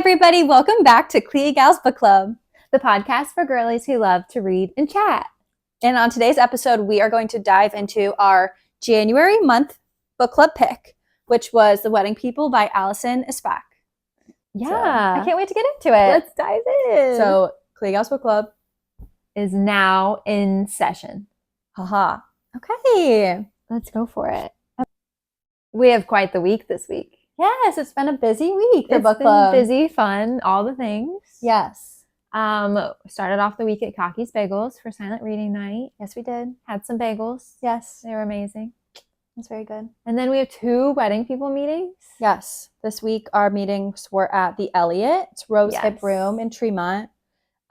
everybody. Welcome back to Clegalsbookclub, the podcast for girlies who love to read and chat. And on today's episode, we are going to dive into our January month book club pick, which was The Wedding People by Alison Espach. Yeah. So, I can't wait to get into it. Let's dive in. So, Clegalsbookclub is now in session. Haha. Okay. Let's go for it. We have quite the week this week. Yes, it's been a busy week for book been club. Busy, fun, all the things. Yes. Started off the week at Cocky's Bagels for silent reading night. Yes, we did. Had some bagels. Yes. They were amazing. That's very good. And then we have 2 wedding people meetings. Yes. This week our meetings were at the Elliott Rose Hip Room in Tremont.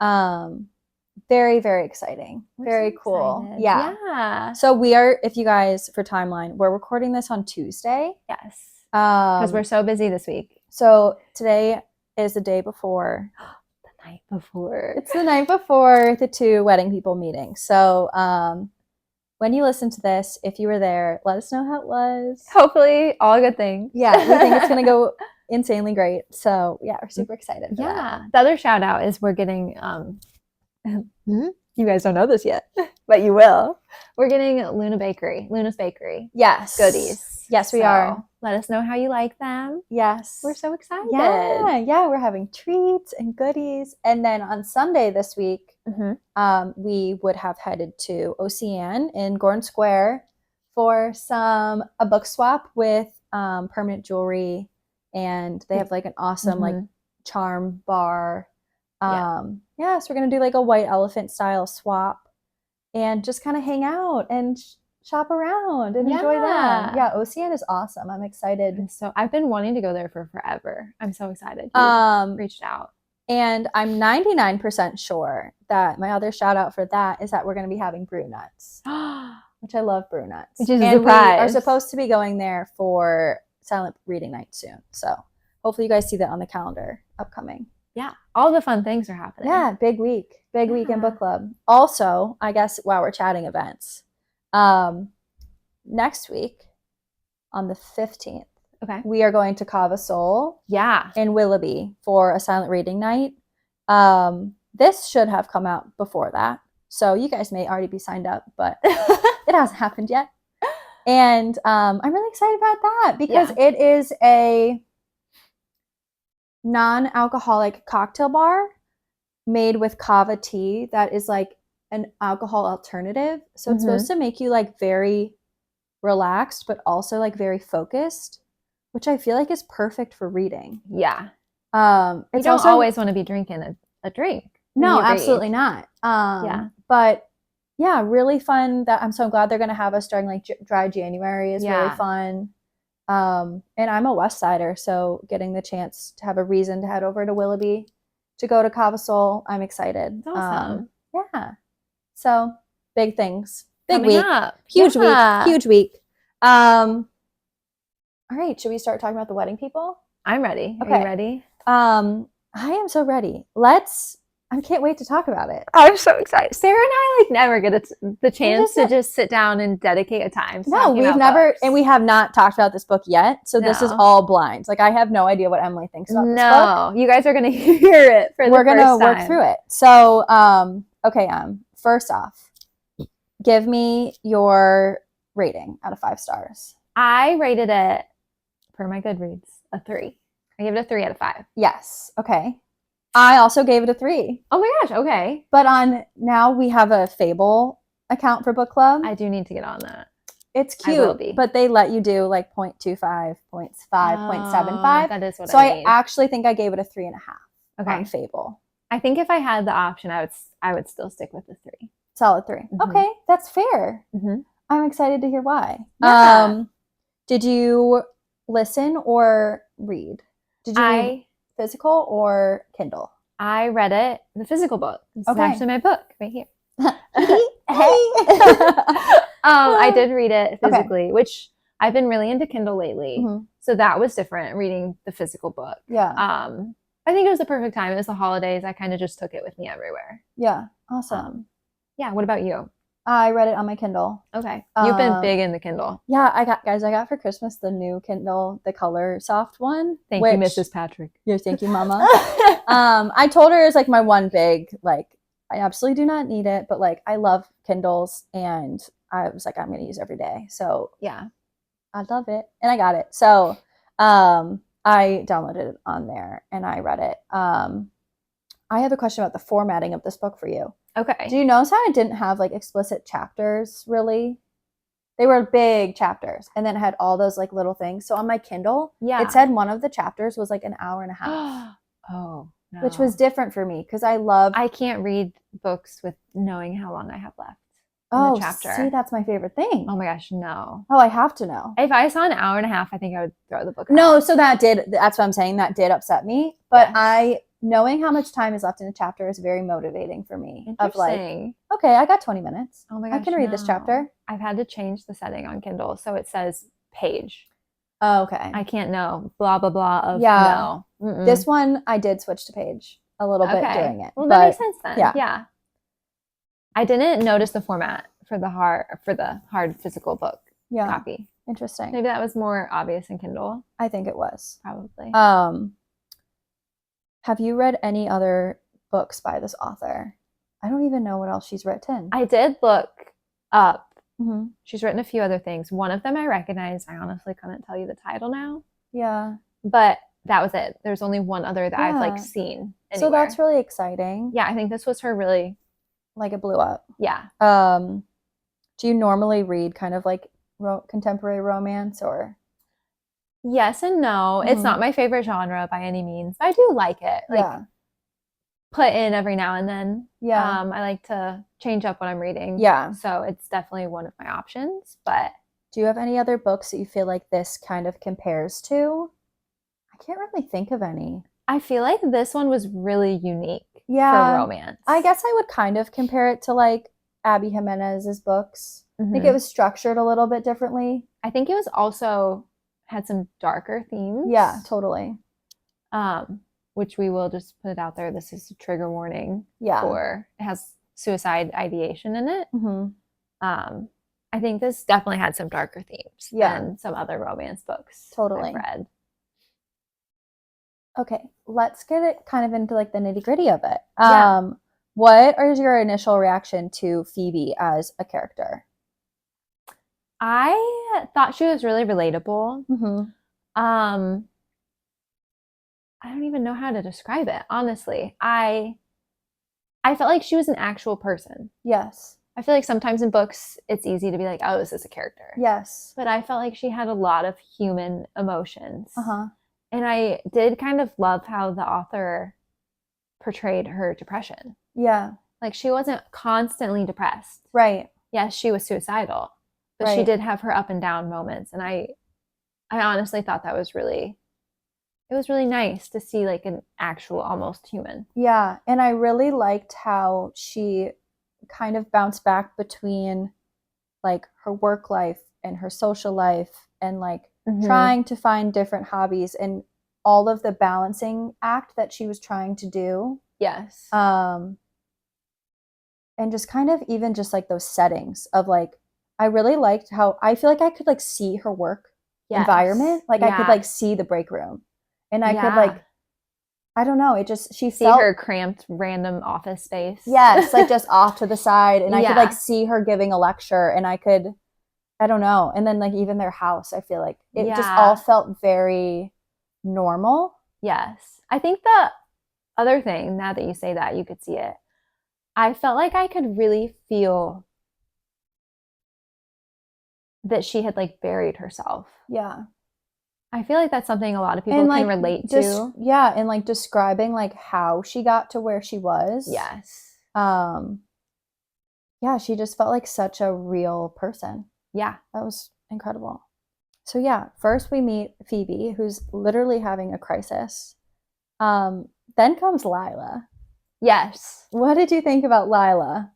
Very, very exciting. Very cool. Excited. Yeah. So we are, if you guys, for timeline, we're recording this on Tuesday. Yes. Because we're so busy this week. So today is the day before. The night before. It's the night before the 2 wedding people meetings. So when you listen to this, if you were there, let us know how it was. Hopefully all good things. Yeah, we think it's going to go insanely great. So yeah, we're super excited for that. The other shout out is we're getting, you guys don't know this yet, but you will. We're getting Luna's Bakery. Yes. Goodies. Yes, we are. Let us know how you like them. Yes. We're so excited. Yeah, we're having treats and goodies. And then on Sunday this week, we would have headed to Ocean in Gordon Square for a book swap with Permanent Jewelry. And they have like an awesome like charm bar. So we're going to do like a white elephant style swap and just kind of hang out and shop around and enjoy them. Yeah, Ocean is awesome. I'm excited. So I've been wanting to go there for forever. I'm so excited. You reached out. And I'm 99% sure that my other shout out for that is that we're going to be having brew nuts, which I love brew nuts. Which is and a surprise. We are supposed to be going there for silent reading night soon. So hopefully you guys see that on the calendar upcoming. Yeah, all the fun things are happening. Yeah, big week in book club. Also, I guess while we're chatting events, next week on the 15th, we are going to Cava Soul in Willoughby for a silent reading night. This should have come out before that, so you guys may already be signed up, but it hasn't happened yet. And I'm really excited about that because it is a non-alcoholic cocktail bar made with kava tea that is like an alcohol alternative. So it's supposed to make you like very relaxed, but also like very focused, which I feel like is perfect for reading. Yeah. It's you don't always want to be drinking a drink. No, absolutely not. But yeah, really fun. That I'm so glad they're going to have us during like dry January is really fun. And I'm a West Sider, so getting the chance to have a reason to head over to Willoughby to go to Cava Soul, I'm excited. That's awesome. So big things. Big Coming week. Up. Huge week. All right, should we start talking about the wedding people? I'm ready. Okay. Are you ready? I am so ready. I can't wait to talk about it. I'm so excited. Sarah and I like never get the chance to just sit down and dedicate a time. No, we've never, and we have not talked about this book yet. So this is all blind. Like I have no idea what Emily thinks about this book. No, you guys are going to hear it for the first time. We're going to work through it. So, okay, first off, give me your rating out of 5 stars. I rated it, per my Goodreads, a 3. I gave it a 3 out of 5. Yes. Okay. I also gave it a 3. Oh my gosh, okay. But now we have a Fable account for book club. I do need to get on that. It's cute, but they let you do like 0.25, 0.5, 0.75. That is what so I need. I actually think I gave it a 3.5 on Okay. Fable. I think if I had the option, I would still stick with the 3. Solid 3. Okay, that's fair. I'm excited to hear why. Yeah. Did you listen or read? Did you read physical or Kindle? I read it, the physical book. This is actually my book right here. I did read it physically, which I've been really into Kindle lately. So that was different, reading the physical book. Yeah. I think it was the perfect time. It was the holidays. I kind of just took it with me everywhere. Yeah. Awesome. Yeah. What about you? I read it on my Kindle. Okay. You've been big in the Kindle. Yeah, I got for Christmas the new Kindle, the Color Soft one. Thank you, Mrs. Patrick. Yes, thank you, Mama. I told her it was like my one big, like, I absolutely do not need it, but like I love Kindles, and I was like, I'm gonna use it every day. So yeah, I love it. And I got it. So I downloaded it on there and I read it. I have a question about the formatting of this book for you. Okay. Do you notice how it didn't have like explicit chapters really? They were big chapters, and then it had all those like little things. So on my Kindle, it said one of the chapters was like an hour and a half. Oh, no. Which was different for me because I can't read books with knowing how long I have left. Oh, see, that's my favorite thing. Oh my gosh, no. Oh, I have to know. If I saw an hour and a half, I think I would throw the book out. No, so that's what I'm saying. That did upset me. But yes. Knowing how much time is left in a chapter is very motivating for me. Of like, okay, I got 20 minutes. Oh my gosh, I can read this chapter. I've had to change the setting on Kindle. So it says page. Oh, okay. I can't know. Blah, blah, blah. Of no. Mm-mm. This one, I did switch to page a little bit during it. Well, that makes sense then. Yeah. I didn't notice the format for the hard physical book copy. Interesting. Maybe that was more obvious in Kindle. I think it was. Probably. Have you read any other books by this author? I don't even know what else she's written. I did look up. Mm-hmm. She's written a few other things. One of them I recognize. I honestly couldn't tell you the title now. Yeah. But that was it. There's only one other that I've like seen anywhere. So that's really exciting. Yeah, I think this was her really. Like it blew up. Yeah. Do you normally read kind of like contemporary romance or? Yes and no. Mm-hmm. It's not my favorite genre by any means. I do like it. Like put in every now and then. Yeah. I like to change up what I'm reading. Yeah. So it's definitely one of my options. But do you have any other books that you feel like this kind of compares to? I can't really think of any. I feel like this one was really unique for romance. I guess I would kind of compare it to like Abby Jimenez's books. Mm-hmm. I think it was structured a little bit differently. I think it was also had some darker themes. Yeah, totally. Which we will just put it out there. This is a trigger warning. It has suicide ideation in it. Mm-hmm. I think this definitely had some darker themes than some other romance books I've read. Okay, let's get it kind of into like the nitty gritty of it. What is your initial reaction to Phoebe as a character? I thought she was really relatable. Mm-hmm. I don't even know how to describe it, honestly. I felt like she was an actual person. Yes. I feel like sometimes in books, it's easy to be like, oh, is this a character? Yes. But I felt like she had a lot of human emotions. Uh-huh. And I did kind of love how the author portrayed her depression. Yeah. Like she wasn't constantly depressed. Right. Yes, she was suicidal, but she did have her up and down moments. And I honestly thought it was really nice to see like an actual almost human. Yeah. And I really liked how she kind of bounced back between like her work life and her social life and like trying to find different hobbies and all of the balancing act that she was trying to do. Yes. And just kind of even just like those settings of like, I really liked how I feel like I could like see her work environment. Like I could like see the break room and I could like, I don't know. It just, she see her cramped random office space. Yes. Like just off to the side. And I could like see her giving a lecture and I don't know. And then like even their house, I feel like it just all felt very normal. Yes. I think the other thing, now that you say that, you could see it. I felt like I could really feel that she had like buried herself. Yeah. I feel like that's something a lot of people can relate to. Yeah. And like describing like how she got to where she was. Yes. Yeah. She just felt like such a real person. Yeah. That was incredible. So yeah, first we meet Phoebe, who's literally having a crisis. Then comes Lila. Yes. What did you think about Lila?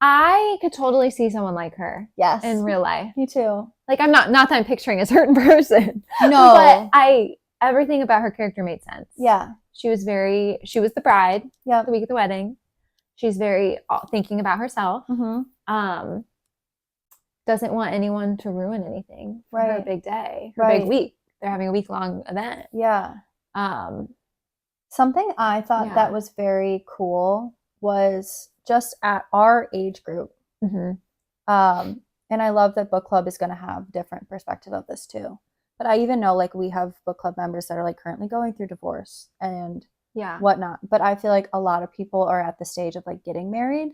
I could totally see someone like her. Yes. In real life. Me too. Like I'm not that I'm picturing a certain person. No. But everything about her character made sense. Yeah. She was the bride. Yeah. The week of the wedding. She's very thinking about herself. Mm-hmm. doesn't want anyone to ruin anything for her big day, her big week. They're having a week-long event. Yeah. Something I thought that was very cool was just at our age group. And I love that book club is going to have different perspective of this too. But I even know like we have book club members that are like currently going through divorce and whatnot. But I feel like a lot of people are at the stage of like getting married.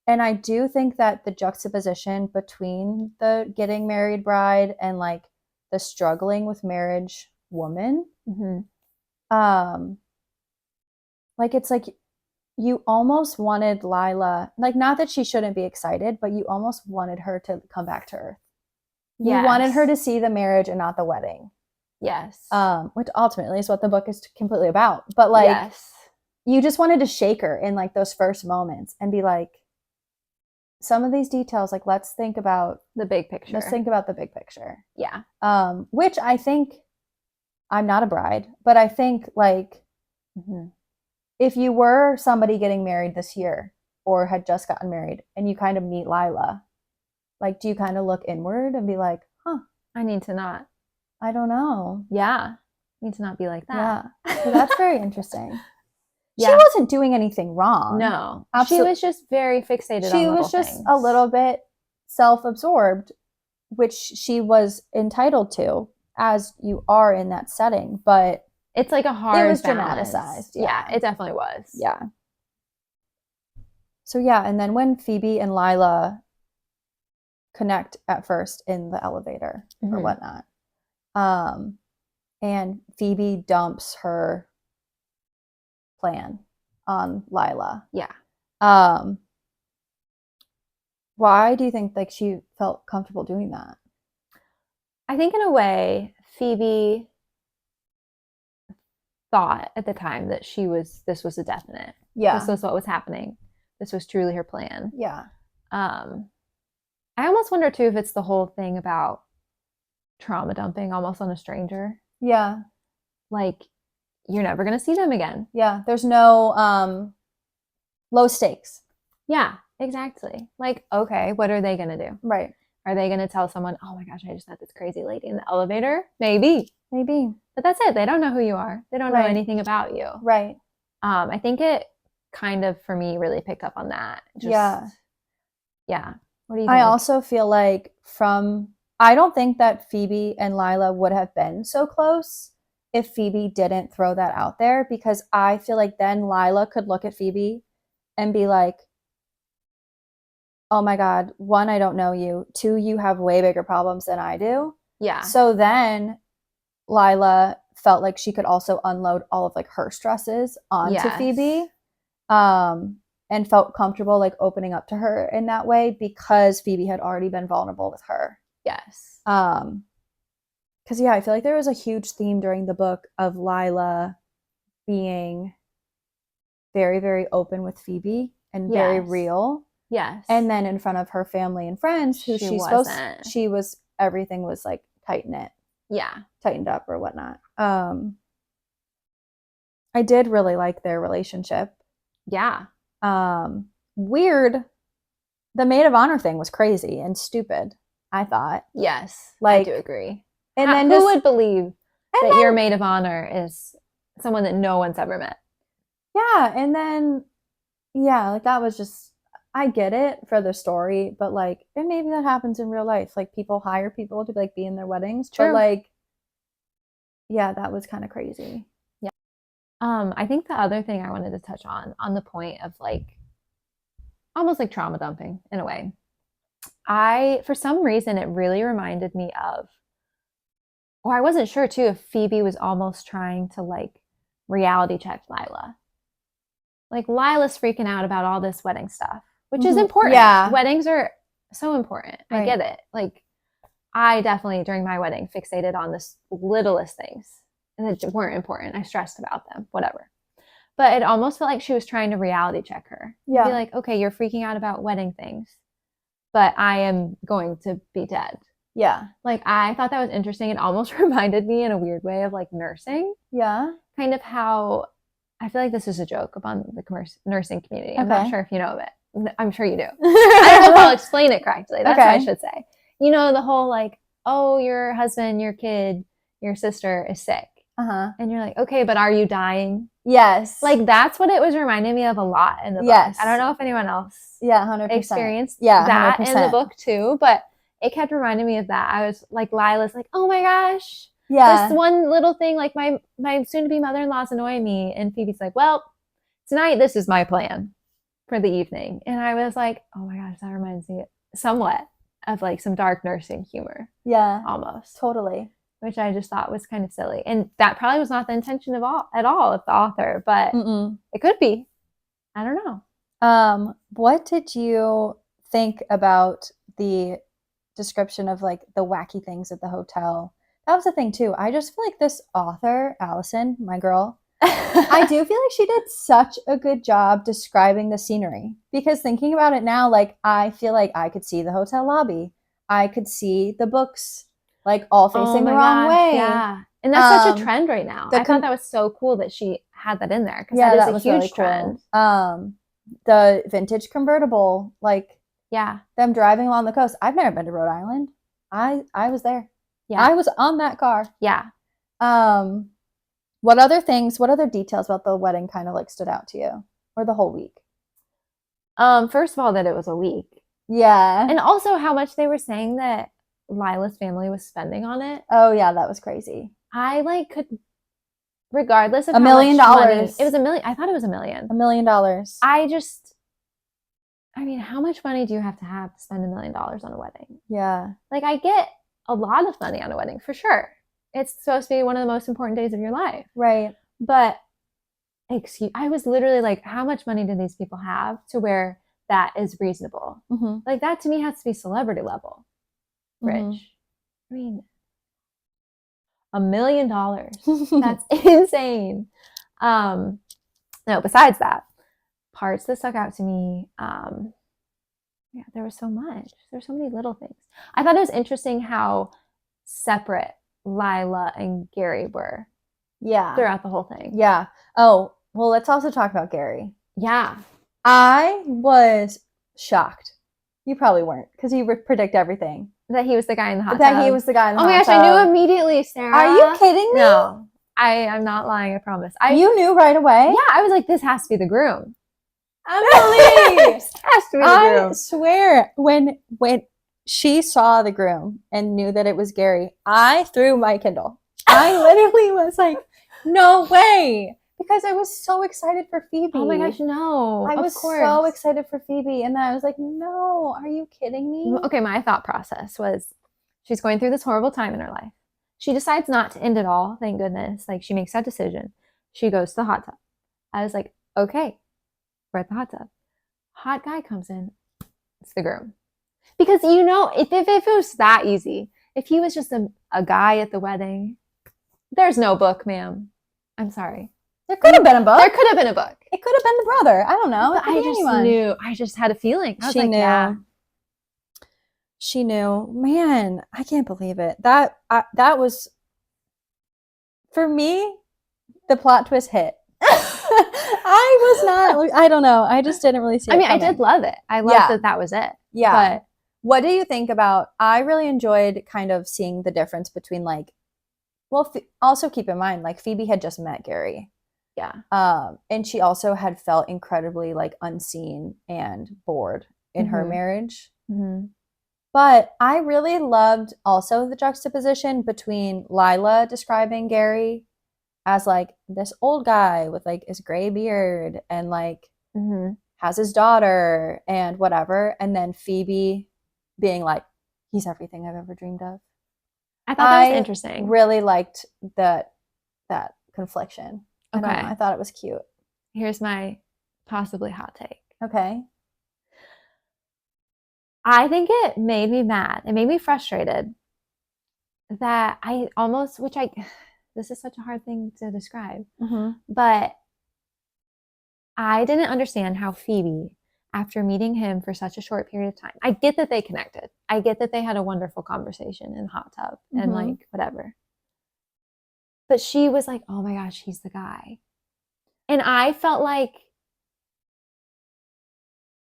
And I do think that the juxtaposition between the getting married bride and like the struggling with marriage woman, like it's like you almost wanted Lila, like not that she shouldn't be excited, but you almost wanted her to come back to earth. You wanted her to see the marriage and not the wedding. Yes. Which ultimately is what the book is completely about. But like you just wanted to shake her in like those first moments and be like, some of these details, like let's think about the big picture. Let's think about the big picture. Yeah. Which I think, I'm not a bride, but I think like if you were somebody getting married this year or had just gotten married and you kind of meet Lila, like do you kind of look inward and be like, I need to not. I don't know. Yeah. I need to not be like that. Yeah. So that's very interesting. She wasn't doing anything wrong. No. She was just very fixated on little things. She was just a little bit self-absorbed, which she was entitled to, as you are in that setting. But it's like a hard It was balance. dramatized. Yeah, it definitely was. Yeah. So and then when Phoebe and Lila connect at first in the elevator or whatnot, and Phoebe dumps her plan on Lila. Yeah. Why do you think like she felt comfortable doing that? I think in a way, Phoebe thought at the time that this was a definite. Yeah. This was what was happening. This was truly her plan. Yeah. I almost wonder too if it's the whole thing about trauma dumping almost on a stranger. Yeah. Like you're never going to see them again. Yeah. There's no low stakes. Yeah, exactly. Like, okay, what are they going to do? Right. Are they going to tell someone, oh my gosh, I just met this crazy lady in the elevator? Maybe. But that's it. They don't know who you are. They don't know anything about you. Right. I think it kind of, for me, really picked up on that. Yeah. What do you think? I also feel like I don't think that Phoebe and Lila would have been so close if Phoebe didn't throw that out there, because I feel like then Lila could look at Phoebe and be like, oh my God, 1, I don't know you. 2, you have way bigger problems than I do. Yeah. So then Lila felt like she could also unload all of like her stresses onto Phoebe, and felt comfortable like opening up to her in that way because Phoebe had already been vulnerable with her. Yes. Because I feel like there was a huge theme during the book of Lila being very, very open with Phoebe and very real. Yes. And then in front of her family and friends, who everything was like tightened up or whatnot. I did really like their relationship. Yeah. Weird. The maid of honor thing was crazy and stupid, I thought. Yes. Like, I do agree. And then who would believe that your maid of honor is someone that no one's ever met? Yeah. And then, like that was just, I get it for the story, but like, and maybe that happens in real life. Like people hire people to like be in their weddings. True. But like, that was kind of crazy. Yeah. I think the other thing I wanted to touch on the point of like, almost like trauma dumping in a way. For some reason, it really reminded me of, or I wasn't sure too, if Phoebe was almost trying to like reality check Lila. Like Lila's freaking out about all this wedding stuff, which is important. Yeah. Weddings are so important. Right. I get it. Like I definitely during my wedding fixated on the littlest things and that weren't important. I stressed about them, whatever. But it almost felt like she was trying to reality check her. Yeah. Be like, okay, you're freaking out about wedding things, but I am going to be dead. Yeah. Like I thought that was interesting. It almost reminded me in a weird way of like nursing. Yeah. Kind of how I feel like this is a joke upon the nursing community. I'm not sure if you know of it. I'm sure you do. I don't know if I'll explain it correctly. That's what I should say. You know, the whole like, oh, your husband, your kid, your sister is sick. And you're like, okay, but are you dying? Yes. Like, that's what it was reminding me of a lot in the book. Yes. I don't know if anyone else 100%. experienced that 100%. In the book too, but it kept reminding me of that. I was like, Lila's like, oh my gosh. Yeah. This one little thing, like my soon-to-be mother-in-law's annoying me. And Phoebe's like, well, tonight this is my plan for the evening. And I was like, oh my gosh, that reminds me somewhat of like some dark nursing humor. Yeah. Almost. Totally. Which I just thought was kind of silly. And that probably was not the intention at all of the author, but it could be. I don't know. What did you think about the description of like the wacky things at the hotel? That was the thing too. I just feel like this author, Alison, my girl, I do feel like she did such a good job describing the scenery, because thinking about it now, like I feel like I could see the hotel lobby. I could see the books like all facing the wrong way. Yeah. And that's such a trend right now. I thought that was so cool that she had that in there, because that is a huge trend. Cool. The vintage convertible, like them driving along the coast. I've never been to Rhode Island. I was there. Yeah. I was on that car. Yeah. What other details about the wedding kind of like stood out to you, or the whole week? First of all, that it was a week. Yeah. And also how much they were saying that Lila's family was spending on it. Oh yeah, that was crazy. I like could, regardless of $1 million. Money, it was $1 million. I thought it was $1 million. $1 million. I mean, how much money do you have to spend $1 million on a wedding? Yeah. Like, I get a lot of money on a wedding for sure. It's supposed to be one of the most important days of your life. Right. But I was literally like, how much money do these people have to where that is reasonable? Like, that to me has to be celebrity level rich. I mean, $1 million. That's insane. No, besides that, parts that stuck out to me, there was so much. There's so many little things. I thought it was interesting how separate Lila and Gary were. Yeah. Throughout the whole thing. Yeah. Oh, well, let's also talk about Gary. Yeah. I was shocked. You probably weren't, because you predict everything. That he was the guy in the hot tub. That he was the guy in the hot tub. Oh my gosh, I knew immediately, Sarah. Are you kidding me? No. I'm not lying, I promise. You knew right away? Yeah, I was like, this has to be the groom. Emily! This has to be the groom. I swear, when she saw the groom and knew that it was Gary, I threw my Kindle. I literally was like, no way. Because I was so excited for Phoebe. Oh my gosh, no. I was so excited for Phoebe. And then I was like, no, are you kidding me? Okay, my thought process was, she's going through this horrible time in her life. She decides not to end it all, thank goodness. Like, she makes that decision. She goes to the hot tub. I was like, okay, we're at the hot tub. Hot guy comes in. It's the groom. Because, you know, if it was that easy, if he was just a guy at the wedding, there's no book, ma'am. I'm sorry. There could have been a book. There could have been a book. It could have been the brother. I don't know. I just knew. I just had a feeling. I was like, yeah. She knew. Man, I can't believe it. That was, for me, the plot twist hit. I don't know. I just didn't really see it coming. I did love it. I loved that was it. Yeah. But what do you think about, I really enjoyed kind of seeing the difference between like, well, also keep in mind, like Phoebe had just met Gary. Yeah. And she also had felt incredibly like unseen and bored in her marriage. But I really loved also the juxtaposition between Lila describing Gary as like this old guy with like his gray beard and like has his daughter and whatever. And then Phoebe being like, he's everything I've ever dreamed of. I thought that was interesting. Really liked that confliction. Okay. I thought it was cute. Here's my possibly hot take. Okay. I think it made me mad. It made me frustrated that I almost, this is such a hard thing to describe, but I didn't understand how Phoebe, after meeting him for such a short period of time, I get that they connected. I get that they had a wonderful conversation in the hot tub and like whatever. But she was like, oh my gosh, he's the guy. And I felt like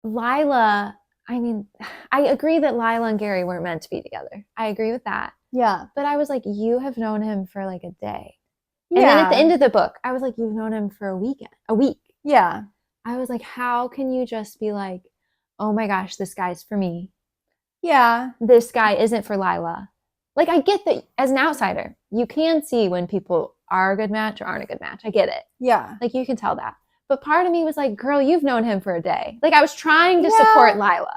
Lila, I mean, I agree that Lila and Gary weren't meant to be together. I agree with that. Yeah. But I was like, you have known him for like a day. Yeah. And then at the end of the book, I was like, you've known him for a week. Yeah. I was like, how can you just be like, oh my gosh, this guy's for me. Yeah. This guy isn't for Lila. Like, I get that as an outsider, you can see when people are a good match or aren't a good match. I get it. Yeah. Like, you can tell that. But part of me was like, girl, you've known him for a day. Like, I was trying to support Lila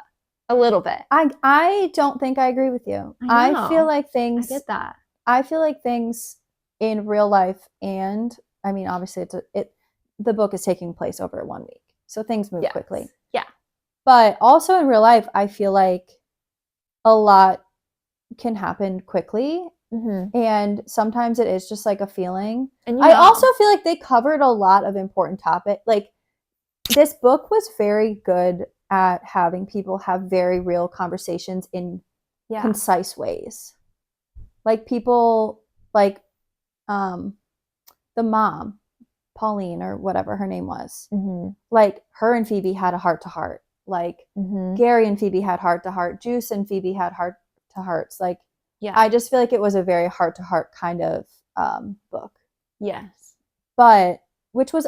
a little bit. I don't think I agree with you. I feel like things. I get that. I feel like things in real life, and I mean, obviously, the book is taking place over 1 week, so things move quickly. Yeah. But also in real life, I feel like a lot can happen quickly. Mm-hmm. And sometimes it is just like a feeling. And I also feel like they covered a lot of important topics. Like, this book was very good at having people have very real conversations in concise ways. Like, people like the mom, Pauline, or whatever her name was. Mm-hmm. Like, her and Phoebe had a heart-to-heart. Like, Gary and Phoebe had heart-to-heart. Juice and Phoebe had heart-to-hearts. Like, I just feel like it was a very heart-to-heart kind of book. Yes. But,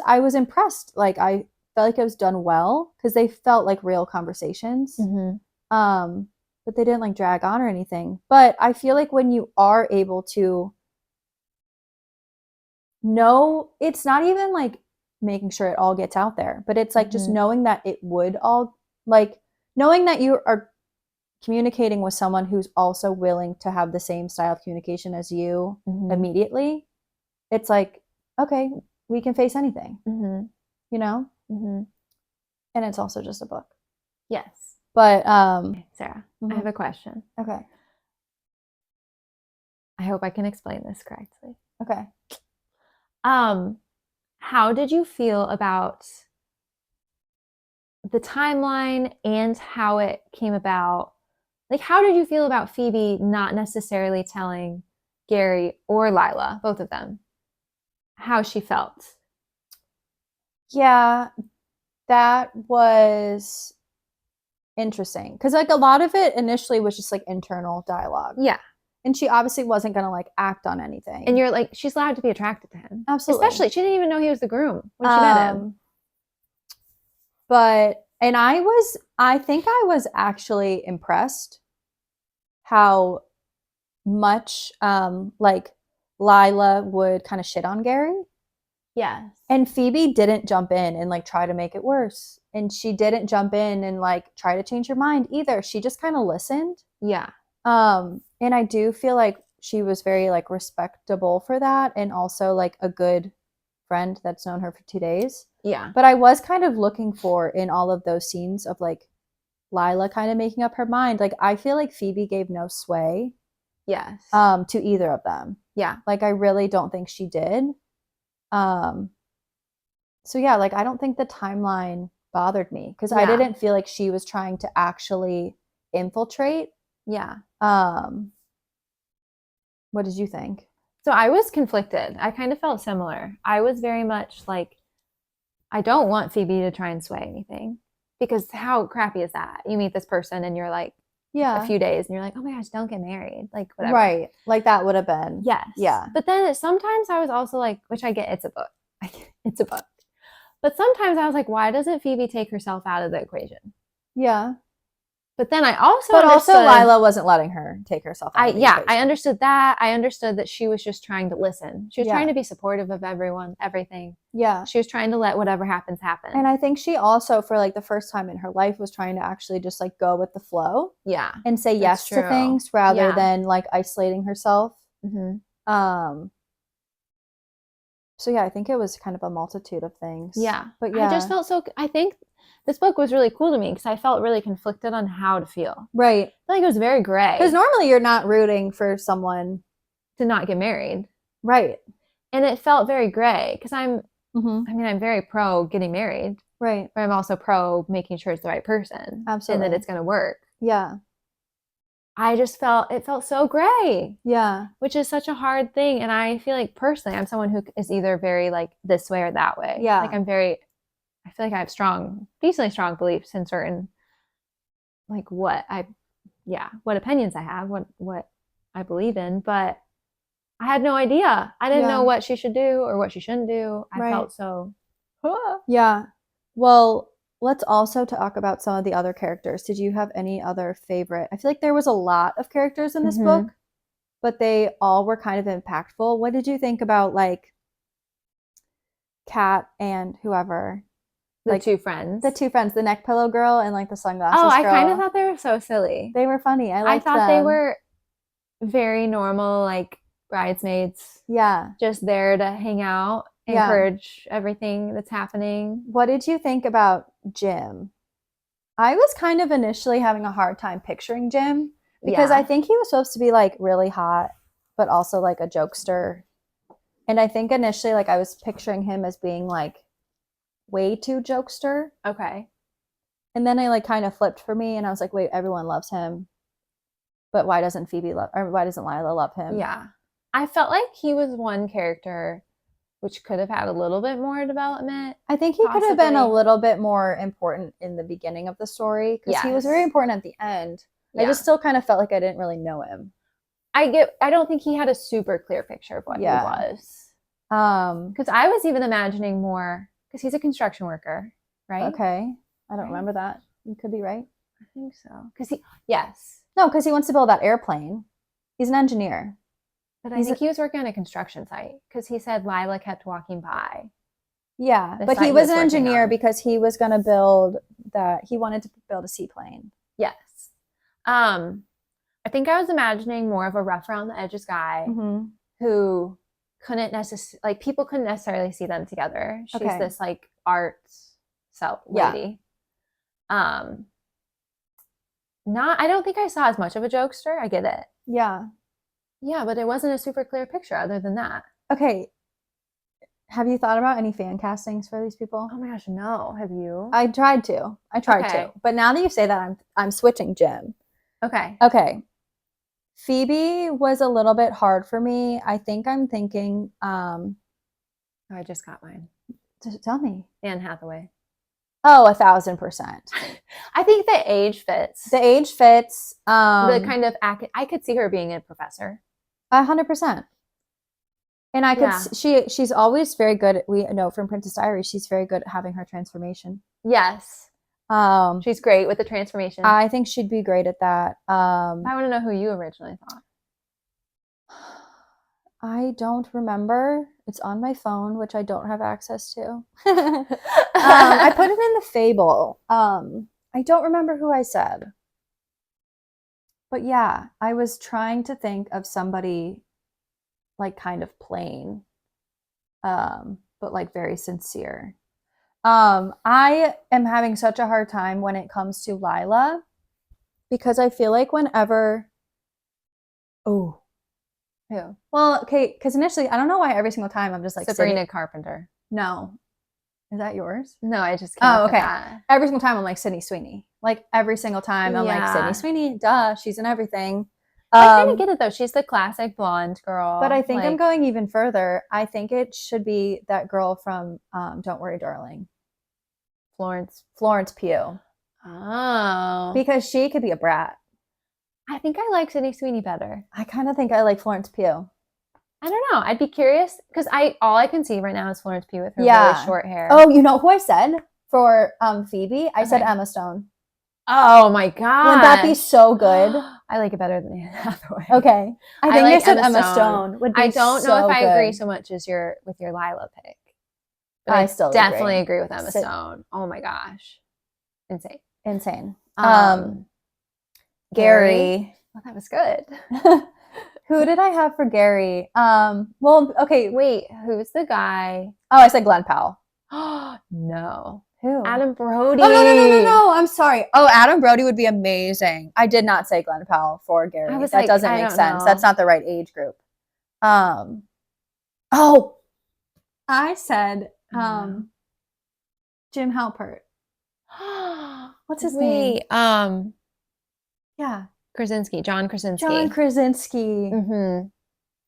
I was impressed. Like, I felt like it was done well, because they felt like real conversations. Mm-hmm. But they didn't like drag on or anything. But I feel like when you are able to know, it's not even like making sure it all gets out there, but it's like just knowing that it would all, like, knowing that you are communicating with someone who's also willing to have the same style of communication as you immediately. It's like, okay, we can face anything, you know? Mm-hmm. And it's also just a book. Yes. But, Sarah, I have a question. Okay. I hope I can explain this correctly. Okay. How did you feel about the timeline and how it came about? Like, how did you feel about Phoebe not necessarily telling Gary or Lila, both of them, how she felt? Yeah, that was interesting. Because, like, a lot of it initially was just, like, internal dialogue. Yeah. And she obviously wasn't going to, like, act on anything. And you're like, she's allowed to be attracted to him. Absolutely. Especially, she didn't even know he was the groom when she met him. But, and I think I was actually impressed how much, like, Lila would kind of shit on Gary. Yes. And Phoebe didn't jump in and, like, try to make it worse. And she didn't jump in and, like, try to change her mind either. She just kind of listened. Yeah. And I do feel like she was very, like, respectable for that, and also, like, a good friend that's known her for 2 days. Yeah. But I was kind of looking for, in all of those scenes of, like, Lila kind of making up her mind, like, I feel like Phoebe gave no sway. Yes. To either of them. Yeah. Like, I really don't think she did. So yeah, like, I don't think the timeline bothered me, because I didn't feel like she was trying to actually infiltrate. Yeah. What did you think? So I was conflicted. I kind of felt similar. I was very much like, I don't want Phoebe to try and sway anything, because how crappy is that? You meet this person and you're like, a few days and you're like, oh my gosh, don't get married. Like, whatever. Right. Like, that would have been. Yes. Yeah. But then sometimes I was also like, which I get, it's a book. It's a book. But sometimes I was like, why doesn't Phoebe take herself out of the equation? Yeah. But then I also also Lila wasn't letting her take herself out of the equation. I understood that. I understood that she was just trying to listen. She was trying to be supportive of everyone, everything. Yeah. She was trying to let whatever happens happen. And I think she also, for, like, the first time in her life, was trying to actually just, like, go with the flow. Yeah. And say yes to things rather than, like, isolating herself. Mm-hmm. So yeah, I think it was kind of a multitude of things. Yeah. But yeah. I just felt I think this book was really cool to me, because I felt really conflicted on how to feel. Right. I feel like it was very gray. Because normally you're not rooting for someone to not get married. Right. And it felt very gray, because I'm very pro getting married. Right. But I'm also pro making sure it's the right person. Absolutely. And that it's going to work. Yeah. I just it felt so gray. Yeah. Which is such a hard thing. And I feel like, personally, I'm someone who is either very, like, this way or that way. Yeah. Like, I feel like I have decently strong beliefs in certain, like what opinions I have, what I believe in, but I had no idea. I didn't know what she should do or what she shouldn't do. I felt so. Yeah. Well, let's also talk about some of the other characters. Did you have any other favorite? I feel like there was a lot of characters in this book, but they all were kind of impactful. What did you think about like Kat and whoever? The two friends, the neck pillow girl and like the sunglasses girl. I kind of thought they were so silly. They were funny. I thought they were very normal, like bridesmaids. Yeah. Just there to hang out, encourage everything that's happening. What did you think about Jim? I was kind of initially having a hard time picturing Jim because I think he was supposed to be like really hot, but also like a jokester. And I think initially like I was picturing him as being like way too jokester. Okay. And then I like kind of flipped for me and I was like, wait, everyone loves him. But why doesn't Lila love him? Yeah. I felt like he was one character which could have had a little bit more development. I think he could have been a little bit more important in the beginning of the story because he was very important at the end. Yeah. I just still kind of felt like I didn't really know him. I don't think he had a super clear picture of what he was. Because I was even imagining more, because he's a construction worker, right? Okay. I don't remember that. You could be right. I think so. No, because he wants to build that airplane. He's an engineer. But I think he was working on a construction site because he said Lila kept walking by. Yeah, but he was an engineer because he was going to he wanted to build a seaplane. Yes. I think I was imagining more of a rough around the edges guy who couldn't necessarily, like, people couldn't necessarily see them together. She's this like art lady. I don't think I saw as much of a jokester. I get it. Yeah. Yeah, but it wasn't a super clear picture other than that. Okay. Have you thought about any fan castings for these people? Oh my gosh, no. Have you? I tried to. But now that you say that, I'm switching Jim. Okay. Phoebe was a little bit hard for me. I think I'm thinking I just got mine. Tell me. Anne Hathaway. Oh, 1,000%. I think the age fits. The kind of I could see her being a professor. 100%. And I could she's always very good. We know from Princess Diaries, she's very good at having her transformation. Yes. She's great with the transformation. I think she'd be great at that. I want to know who you originally thought. I don't remember. It's on my phone, which I don't have access to. I put it in the Fable. I don't remember who I said. But yeah, I was trying to think of somebody like kind of plain, but like very sincere. I am having such a hard time when it comes to Lila because I feel like whenever Who? Well, okay, because initially I don't know why every single time I'm just like Sabrina Carpenter. No. Is that yours? No, I just came up with that. Every single time I'm like Sydney Sweeney. Like every single time I'm like Sydney Sweeney, duh, she's in everything. I kind of get it though. She's the classic blonde girl. But I think I'm going even further. I think it should be that girl from Don't Worry, Darling. Florence Pugh. Oh. Because she could be a brat. I think I like Sydney Sweeney better. I kind of think I like Florence Pugh. I don't know. I'd be curious because all I can see right now is Florence Pugh with her really short hair. Oh, you know who I said for Phoebe? I said Emma Stone. Oh my god! Wouldn't that be so good? I like it better than Anne Hathaway. Okay, I think I said Emma Stone. Would be I don't know if I agree so much as with your Lila pick. But I still definitely agree with Emma Stone. Oh my gosh, insane. Gary. Well, that was good. Who did I have for Gary? Well, okay. Wait, who's the guy? Oh, I said Glenn Powell. No. Who? Adam Brody. Oh, no. I'm sorry. Oh, Adam Brody would be amazing. I did not say Glenn Powell for Gary. That doesn't make sense. That's not the right age group. I said Jim Halpert. What's his name? John Krasinski. Mm-hmm.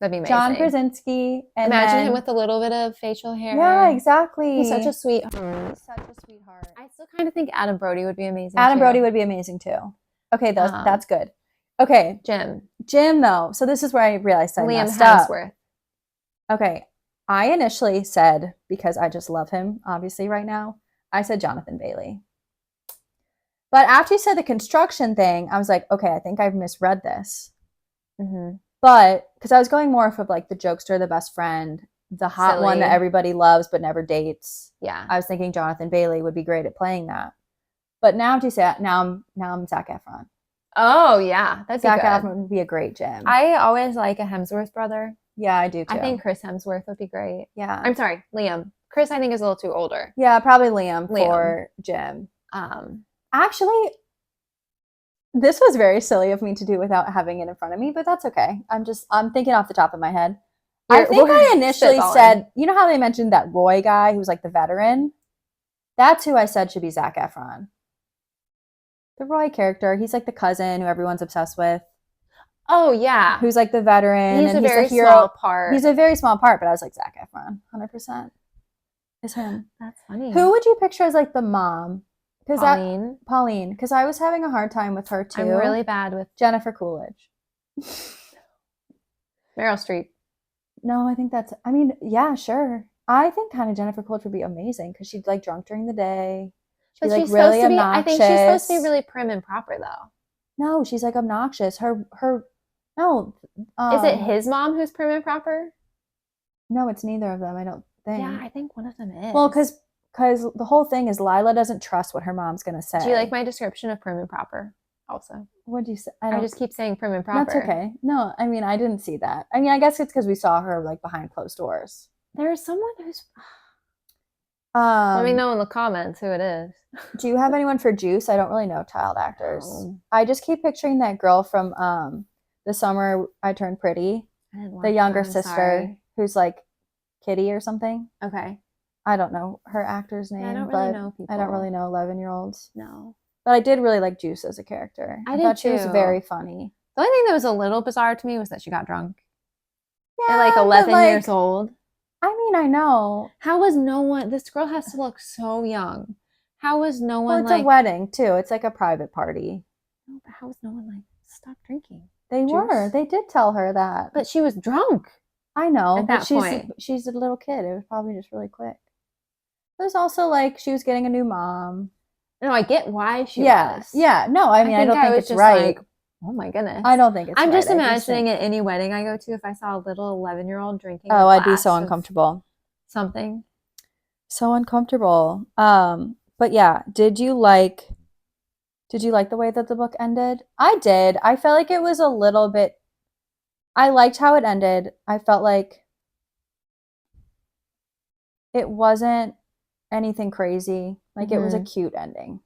That'd be amazing. John Krasinski. And imagine him with a little bit of facial hair. Yeah, exactly. He's such a sweetheart. Such a sweetheart. I still kind of think Adam Brody would be amazing. Adam Brody would be amazing too. Okay, that's good. Okay, Jim though. So this is where I realized I messed up. Liam Hemsworth. Okay, I initially said, because I just love him, obviously right now, I said Jonathan Bailey. But after you said the construction thing, I was like, okay, I think I've misread this. Mm-hmm. But because I was going more of like the jokester, the best friend, the hot one that everybody loves but never dates. Yeah, I was thinking Jonathan Bailey would be great at playing that. But now to say it, now I'm Zac Efron. Oh yeah, that's Zac Efron would be a great Jim. I always like a Hemsworth brother. Yeah, I do too. I think Chris Hemsworth would be great. Yeah, I'm sorry, Liam. Chris, I think is a little too older. Yeah, probably Liam. For Jim. Actually, this was very silly of me to do without having it in front of me, but that's okay. I'm thinking off the top of my head. I think I initially said, you know how they mentioned that Roy guy who was like the veteran? That's who I said should be Zac Efron. The Roy character, he's like the cousin who everyone's obsessed with. Oh yeah, who's like the veteran. He's a very small part. He's a very small part, but I was like Zac Efron, 100%. Is him. That's funny. Who would you picture as like the mom? Pauline. Because I was having a hard time with her too. I'm really bad with Jennifer Coolidge. Meryl Streep. No, I think that's. I mean, yeah, sure. I think kind of Jennifer Coolidge would be amazing because she'd like drunk during the day. She'd but be, she's like, really supposed to be. obnoxious. I think she's supposed to be really prim and proper though. No, she's like obnoxious. No. Is it his mom who's prim and proper? No, it's neither of them. I don't think. Yeah, I think one of them is. Well, because the whole thing is Lila doesn't trust what her mom's gonna say. Do you like my description of prim and proper? Also, what do you say? I just keep saying prim and proper. That's okay. No, I mean I didn't see that. I mean I guess it's because we saw her like behind closed doors. There's someone who's. Let me know in the comments who it is. Do you have anyone for Juice? I don't really know child actors. I just keep picturing that girl from The Summer I Turned Pretty, the younger sister who's like Kitty or something. Okay. I don't know her actor's name. I don't really know people. I don't really know 11-year-olds. No. But I did really like Juice as a character. I thought she was very funny. The only thing that was a little bizarre to me was that she got drunk. Yeah. At like 11 years old. I mean, I know. How was no one... This girl has to look so young. How was no one it's a wedding, too. It's like a private party. No, but how was no one like, stop drinking? They were. They did tell her that. But she was drunk. I know. At that point. She's a little kid. It was probably just really quick. It was also like she was getting a new mom. No, I get why she was. Yeah. No, I mean, I don't think it's right. Like, oh my goodness. I don't think it's right. I'm just imagining at any wedding I go to, if I saw a little 11-year-old drinking. Oh, I'd be so uncomfortable. Something. So uncomfortable. But yeah, did you like the way that the book ended? I did. I felt like it was a little bit. I liked how it ended. I felt like it wasn't anything crazy. Like it was a cute ending.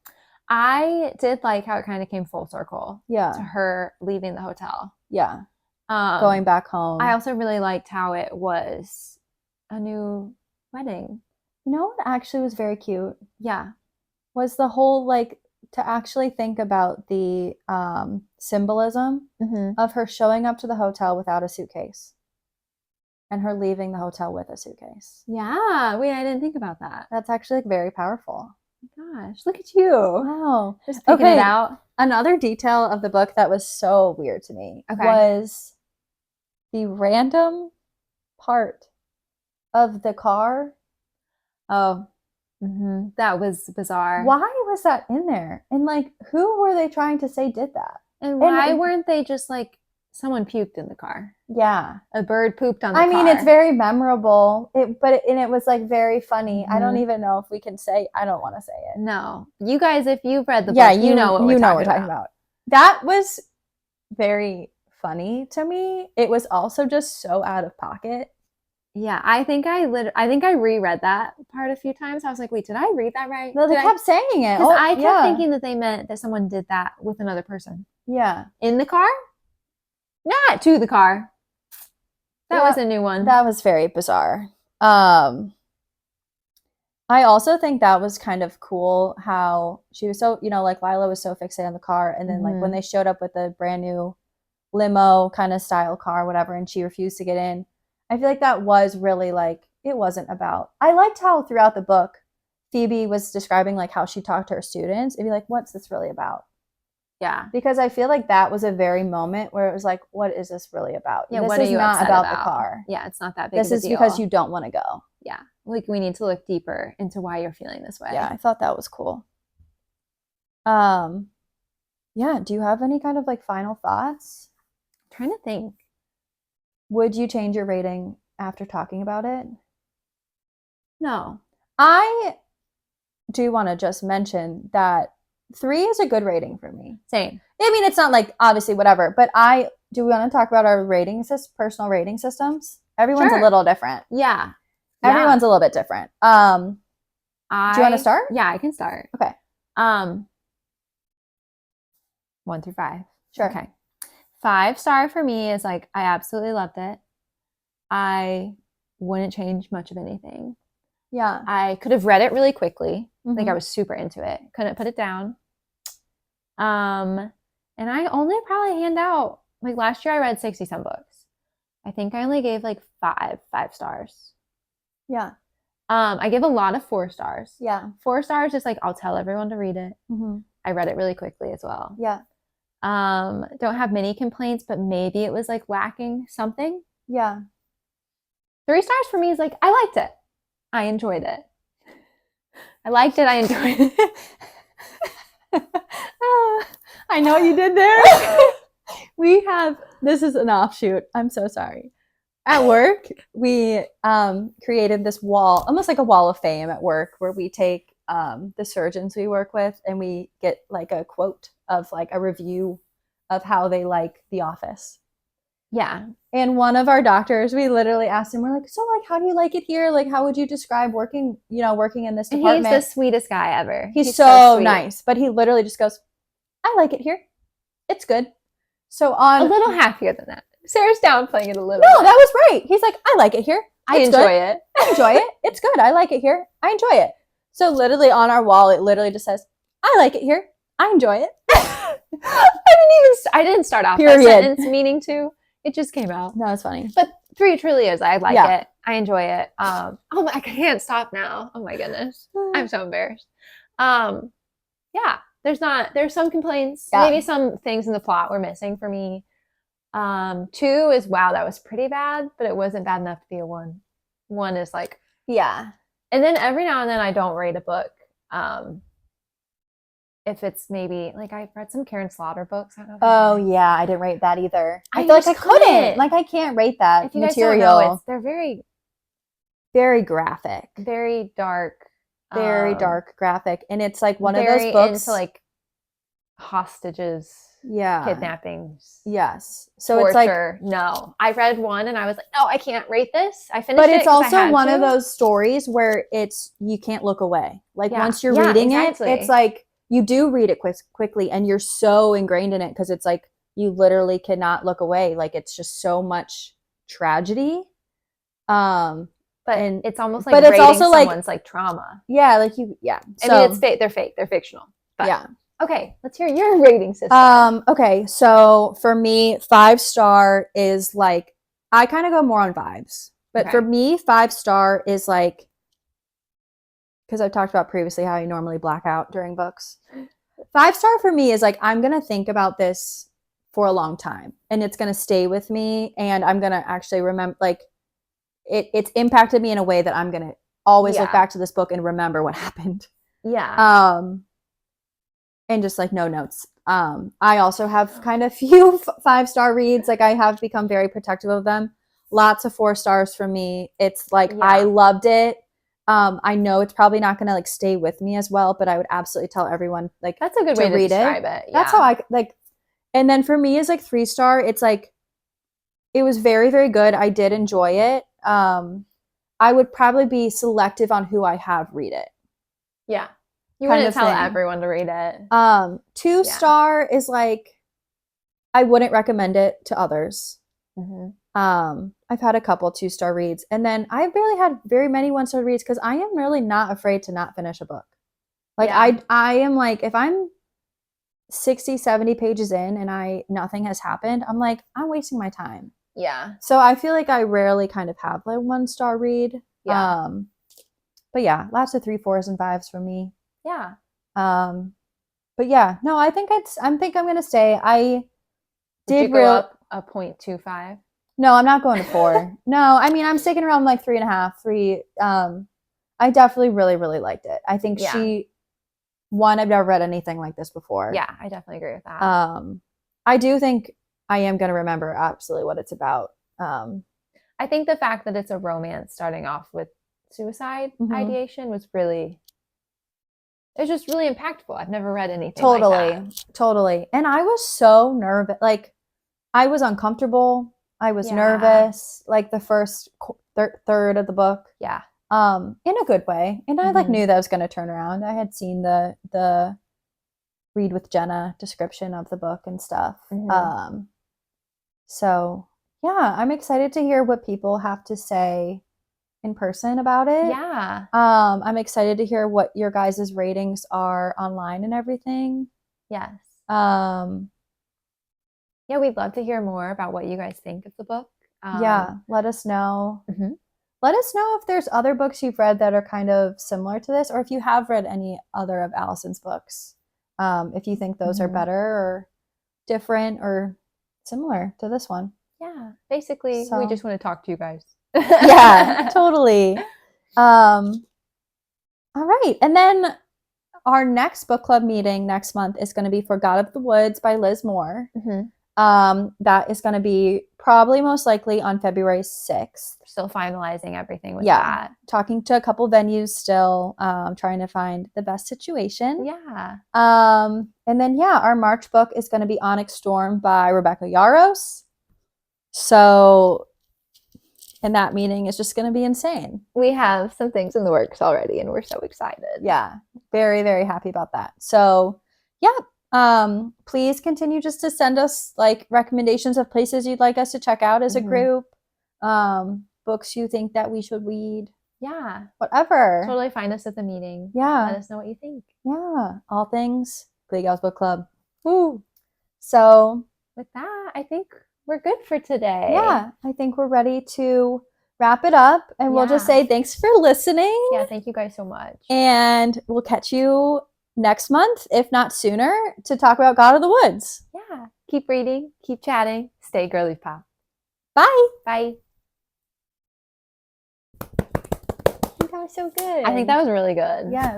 I did like how it kind of came full circle. Yeah. To her leaving the hotel. Yeah. Going back home. I also really liked how it was a new wedding. You know what actually was very cute? Yeah. Was the whole like to actually think about the symbolism of her showing up to the hotel without a suitcase. And her leaving the hotel with a suitcase. Yeah. Wait, I didn't think about that. That's actually like, very powerful. Oh my gosh, look at you. Wow. Just picking it out. Another detail of the book that was so weird to me was the random part of the car. Oh, that was bizarre. Why was that in there? And like, who were they trying to say did that? And why weren't they just like, someone puked in the car? Yeah. A bird pooped on the car. I mean, it's very memorable, it was like very funny. I don't even know if we can say, I don't want to say it. No. You guys, if you've read the book, you know what we're talking about. That was very funny to me. It was also just so out of pocket. Yeah, I think I reread that part a few times. I was like, wait, did I read that right? No, they kept saying it. Because I kept thinking that they meant that someone did that with another person. Yeah. In the car? Not to the car. That was a new one. That was very bizarre. I also think that was kind of cool how she was so, like Lila was so fixated on the car. And then like when they showed up with the brand new limo kind of style car, whatever, and she refused to get in. I feel like that was really like, it wasn't about, I liked how throughout the book, Phoebe was describing like how she talked to her students and be like, what's this really about? Yeah. Because I feel like that was a very moment where it was like, what is this really about? Yeah, this what is are you not upset about the car. Yeah, it's not that big of a deal. This is because you don't want to go. Yeah. Like we need to look deeper into why you're feeling this way. Yeah, I thought that was cool. Yeah, do you have any kind of like final thoughts? I'm trying to think. Would you change your rating after talking about it? No. I do want to just mention that 3 is a good rating for me. Same. I mean, it's not like obviously whatever, but do we want to talk about our personal rating systems? Everyone's a little different. Yeah. Everyone's a little bit different. Do you want to start? Yeah, I can start. Okay. 1 through 5. Sure. Okay. 5-star for me is like, I absolutely loved it. I wouldn't change much of anything. Yeah. I could have read it really quickly. Mm-hmm. Like I was super into it. Couldn't put it down. And I only probably hand out, like last year I read 60-some books. I think I only gave like 5 stars. Yeah. I give a lot of 4 stars. Yeah. 4 stars is like, I'll tell everyone to read it. Mm-hmm. I read it really quickly as well. Yeah. Don't have many complaints, but maybe it was like lacking something. Yeah. 3 stars for me is like, I liked it. I enjoyed it. I liked it. I enjoyed it. I know what you did there. This is an offshoot. I'm so sorry. At work, we created this wall, almost like a wall of fame at work, where we take the surgeons we work with and we get like a quote of like a review of how they like The Office. Yeah. And one of our doctors, we literally asked him, we're like, so like, how do you like it here? Like, how would you describe working in this department? And he's the sweetest guy ever. He's so nice, but he literally just goes, I like it here. It's good. So a little happier than that. Sarah's downplaying it a little. No, that was right. He's like, I like it here. I enjoy it. I enjoy it. It's good. I like it here. I enjoy it. So literally on our wall, it literally just says, I like it here. I enjoy it. I didn't start off that sentence meaning to. It just came out. No, it's funny. But 3 truly is. I like it. I enjoy it. I can't stop now. Oh my goodness. I'm so embarrassed. Yeah. There's some complaints. Yeah. Maybe some things in the plot were missing for me. 2 is, wow, that was pretty bad, but it wasn't bad enough to be a 1. 1 is like, yeah. And then every now and then I don't rate a book. If it's maybe like I've read some Karen Slaughter books. I don't know yeah, I didn't rate that either. I feel like I couldn't. Like I can't rate that if you material. Guys don't know, they're very, very graphic, very dark, graphic, and it's like one of those books into like hostages, kidnappings, yes. So torture. It's like no. I read one and I was like, no, I can't rate this. I finished but it. But it's also one of those stories where you can't look away. Like once you're reading it, it's like. You do read it quickly and you're so ingrained in it because it's like you literally cannot look away. Like it's just so much tragedy. But it's almost like it's also someone's like trauma. Yeah, like I mean, it's fake. They're fake. They're fictional. But, yeah. Okay, let's hear your rating system. Okay, so for me, 5-star is like I kind of go more on vibes. But for me, 5-star is like because I've talked about previously how I normally black out during books. 5-star for me is like, I'm going to think about this for a long time and it's going to stay with me. And I'm going to actually remember, like it's impacted me in a way that I'm going to always look back to this book and remember what happened. Yeah. And just like no notes. I also have kind of few 5-star reads. Like I have become very protective of them. Lots of 4 stars for me. It's like, I loved it. I know it's probably not going to like stay with me as well, but I would absolutely tell everyone like that's a good way to describe it. That's how I like. And then for me is like 3-star. It's like, it was very, very good. I did enjoy it. I would probably be selective on who I have read it. Yeah. You wouldn't tell everyone to read it. 2-star is like, I wouldn't recommend it to others. Mm-hmm. I've had a couple 2-star reads, and then I've barely had very many 1-star reads because I am really not afraid to not finish a book. Like I am like, if I'm 60, 70 pages in and nothing has happened, I'm like, I'm wasting my time. Yeah. So I feel like I rarely kind of have like 1-star read. Yeah. But yeah, lots of 3, 4s and 5s for me. Yeah. But yeah, no, I think I'm gonna stay. I did you go up a 0.25? No, I'm not going to 4. No, I mean I'm sticking around like 3.5, 3. I definitely really, really liked it. I think I've never read anything like this before. Yeah, I definitely agree with that. I do think I am gonna remember absolutely what it's about. I think the fact that it's a romance starting off with suicide ideation was really, it's just really impactful. I've never read anything like that. Totally. And I was so nervous. Like, I was uncomfortable. I was nervous. Like the first third of the book. Yeah. In a good way. And I like knew that was going to turn around. I had seen the Read with Jenna description of the book and stuff. So yeah, I'm excited to hear what people have to say in person about it. Yeah. I'm excited to hear what your guys' ratings are online and everything. Yes. Yeah, we'd love to hear more about what you guys think of the book. Yeah, let us know. Let us know if there's other books you've read that are kind of similar to this, or if you have read any other of Alison's books. If you think those are better or different or similar to this one. Yeah, basically, we just want to talk to you guys. Yeah, totally. All right. And then our next book club meeting next month is going to be For God of the Woods by Liz Moore. That is going to be probably most likely on February 6th. Still finalizing everything with that. Talking to a couple venues still, trying to find the best situation. Yeah. And then, our March book is going to be Onyx Storm by Rebecca Yarros. So, and that meeting is just going to be insane. We have some things in the works already, and we're so excited. Yeah, very, very happy about that. So, please continue just to send us like recommendations of places you'd like us to check out as a group, books you think that we should read. Yeah. Whatever. Totally find us at the meeting. Yeah. Let us know what you think. Yeah. All things Clegalsbookclub. Woo. So with that, I think we're good for today. Yeah. I think we're ready to wrap it up, and we'll just say thanks for listening. Yeah. Thank you guys so much. And we'll catch you next month, if not sooner, to talk about God of the Woods. Yeah. Keep reading, keep chatting, stay girly pop. Bye. Bye. That was so good. I think that was really good. Yeah.